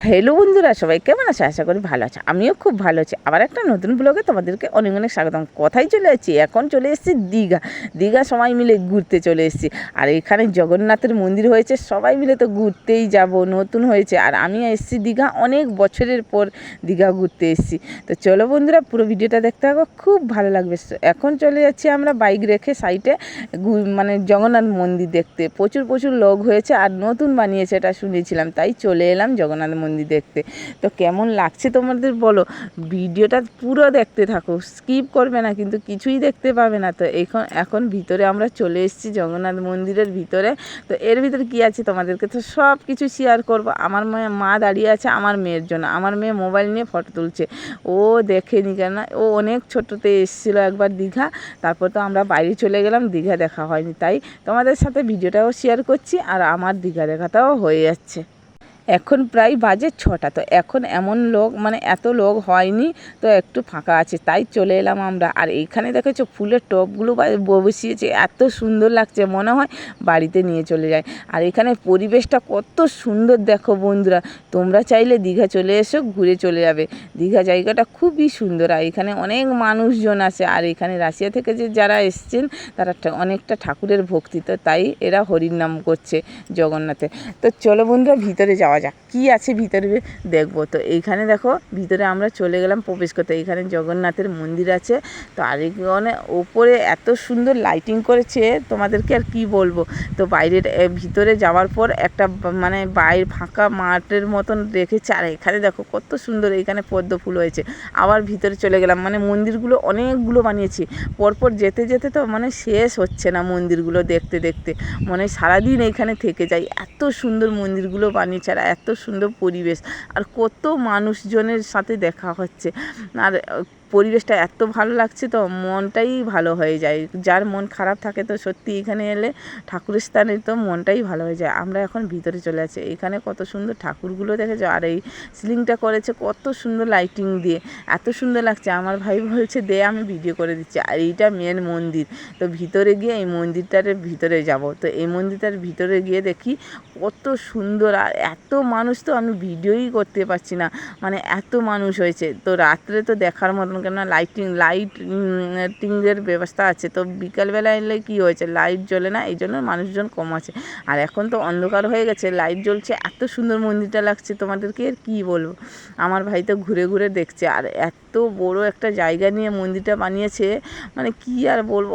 Hello বন্ধুরা, সবাই কেমন আছে? আশা করি ভালো আছে। আমিও খুব ভালো আছি। আবার একটা নতুন ব্লগে তোমাদেরকে অনেক অনেক স্বাগতম। কোথায় চলে যাচ্ছি? এখন চলে এসেছি দীঘা সবাই মিলে ঘুরতে চলে এসেছি। আর এখানে জগন্নাথের মন্দির হয়েছে, সবাই মিলে তো ঘুরতেই যাব, নতুন হয়েছে। আর আমি এসেছি দীঘা, অনেক বছরের পর দীঘা ঘুরতে এসেছি। তো চলো বন্ধুরা, পুরো ভিডিওটা দেখতে থাকো, খুব ভালো লাগবে। এখন চলে যাচ্ছি আমরা বাইক রেখে সাইডে, মানে জগন্নাথ মন্দির দেখতে। প্রচুর লোক হয়েছে আর নতুন বানিয়েছে, এটা শুনেছিলাম, তাই চলে এলাম জগন্নাথ মন্দির দেখতে। তো কেমন লাগছে তোমাদের বলো, ভিডিওটা পুরো দেখতে থাকো, স্কিপ করবে না, কিন্তু কিছুই দেখতে পাবে না। তো এখন ভিতরে আমরা চলে এসেছি, জগন্নাথ মন্দিরের ভিতরে। তো এর ভিতরে কি আছে তোমাদেরকে তো সব কিছু শেয়ার করব। আমার মা দাঁড়িয়ে আছে আমার মেয়ের জন্য। আমার মেয়ে মোবাইল নিয়ে ফটো তুলছে, ও দেখেনি কেন, ও অনেক ছোটোতে এসেছিলো একবার দীঘা, তারপর তো আমরা বাইরে চলে গেলাম, দীঘা দেখা হয়নি, তাই তোমাদের সাথে ভিডিওটাও শেয়ার করছি আর আমার দীঘা দেখাটাও হয়ে যাচ্ছে। এখন প্রায় বাজে 6টা। তো এখন এমন লোক, মানে এত লোক হয়নি, তো একটু ফাঁকা আছে, তাই চলে এলাম আমরা। আর এইখানে দেখেছো ফুলের টবগুলো বসিয়েছে, এত সুন্দর লাগছে, মনে হয় বাড়িতে নিয়ে চলে যায়। আর এখানে পরিবেশটা কত সুন্দর দেখো বন্ধুরা, তোমরা চাইলে দীঘা চলে এসো, ঘুরে চলে যাবে। দীঘা জায়গাটা খুবই সুন্দর, আর এখানে অনেক মানুষজন আছে। আর এখানে রাশিয়া থেকে যে যারা এসছেন তারা অনেকটা ঠাকুরের ভক্তি, তো তাই এরা হরির নাম করছে জগন্নাথে। তো চলো বন্ধুরা, ভিতরে যাওয়া যাক, কী আছে ভিতরে দেখবো। তো এইখানে দেখো, ভিতরে আমরা চলে গেলাম প্রবেশ করতে। এইখানে জগন্নাথের মন্দির আছে। তো আরেকজনে ওপরে এত সুন্দর লাইটিং করেছে, তোমাদেরকে আর কি বলবো। তো বাইরের ভিতরে যাওয়ার পর একটা মানে বাইরে ফাঁকা মাঠের মতন রেখেছে। আর এখানে দেখো কত সুন্দর, এইখানে পদ্ম ফুল হয়েছে। আবার ভিতরে চলে গেলাম, মানে মন্দিরগুলো অনেকগুলো বানিয়েছি, পরপর যেতে তো মানে শেষ হচ্ছে না মন্দিরগুলো দেখতে দেখতে, মানে সারাদিন এইখানে থেকে যাই, এত সুন্দর মন্দিরগুলো বানিয়েছে আর এত সুন্দর পরিবেশ, আর কত মানুষজনের সাথে দেখা হচ্ছে। আর পরিবেশটা এত ভালো লাগছে, তো মনটাই ভালো হয়ে যায়। যার মন খারাপ থাকে তো সত্যি এখানে এলে ঠাকুরের স্থানে তো মনটাই ভালো হয়ে যায়। আমরা এখন ভিতরে চলে যাচ্ছি। এখানে কত সুন্দর ঠাকুরগুলো দেখেছো, আর এই সিলিংটা করেছে কত সুন্দর লাইটিং দিয়ে, এত সুন্দর লাগছে। আমার ভাই বলছে দে আমি ভিডিও করে দিচ্ছি। আর এইটা মেন মন্দির। তো ভিতরে গিয়ে এই মন্দিরটার ভিতরে যাব। তো এই মন্দিরটার ভিতরে গিয়ে দেখি কত সুন্দর, আর এত মানুষ তো আমি ভিডিওই করতে পারছি না, মানে এত মানুষ হয়েছে। তো রাত্রে তো দেখার মতন, কেননা লাইটিংয়ের ব্যবস্থা আছে। তো বিকালবেলা এলে কী হয়েছে, লাইট জ্বলে না, এই জন্য মানুষজন কম আছে। আর এখন তো অন্ধকার হয়ে গেছে, লাইট জ্বলছে, এত সুন্দর মন্দিরটা লাগছে, তোমাদেরকে আর কী বলবো। আমার ভাই তো ঘুরে ঘুরে দেখছে, আর এত বড় একটা জায়গা নিয়ে মন্দিরটা বানিয়েছে, মানে কি আর বলবো,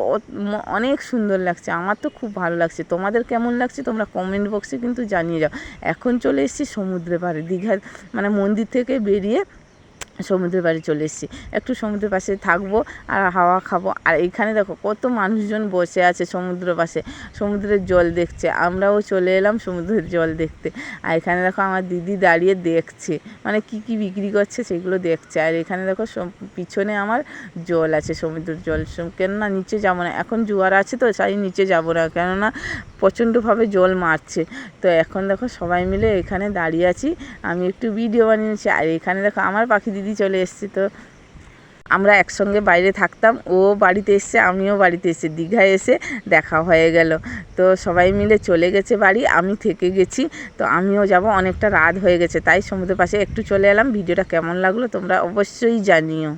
অনেক সুন্দর লাগছে। আমার তো খুব ভালো লাগছে। তোমাদের কেমন লাগছে তোমরা কমেন্ট বক্সে কিন্তু জানিয়ে যাও। এখন চলে এসেছি সমুদ্রের পাড়ে, দীঘার মানে মন্দির থেকে বেরিয়ে সমুদ্রের পাড়ে চলে এসেছি, একটু সমুদ্রের পাশে থাকবো আর হাওয়া খাবো। আর এইখানে দেখো কত মানুষজন বসে আছে সমুদ্রের পাশে, সমুদ্রের জল দেখছে। আমরাও চলে এলাম সমুদ্রের জল দেখতে। আর এখানে দেখো আমার দিদি দাঁড়িয়ে দেখছে, মানে কি বিক্রি করছে সেগুলো দেখছে। আর এখানে দেখো পিছনে আমার জল আছে, সমুদ্রের জল, কেননা নিচে যাবো না, এখন জোয়ার আছে তো তাই নিচে যাবো না, কেননা প্রচণ্ডভাবে জল মারছে। তো এখন দেখো সবাই মিলে এখানে দাঁড়িয়ে আছি, আমি একটু ভিডিও বানিয়েছি। আর এখানে দেখো আমার পাখি দিদি চলে এসেছে। তো আমরা একসঙ্গে বাইরে থাকতাম, ও বাড়িতে এসছে, আমিও বাড়িতে এসেছি, দীঘায় এসে দেখা হয়ে গেল। তো সবাই মিলে চলে গেছে বাড়ি, আমি থেকে গেছি। তো আমিও যাব, অনেকটা রাত হয়ে গেছে, তাই সমুদ্রের পাশে একটু চলে এলাম। ভিডিওটা কেমন লাগলো তোমরা অবশ্যই জানিও।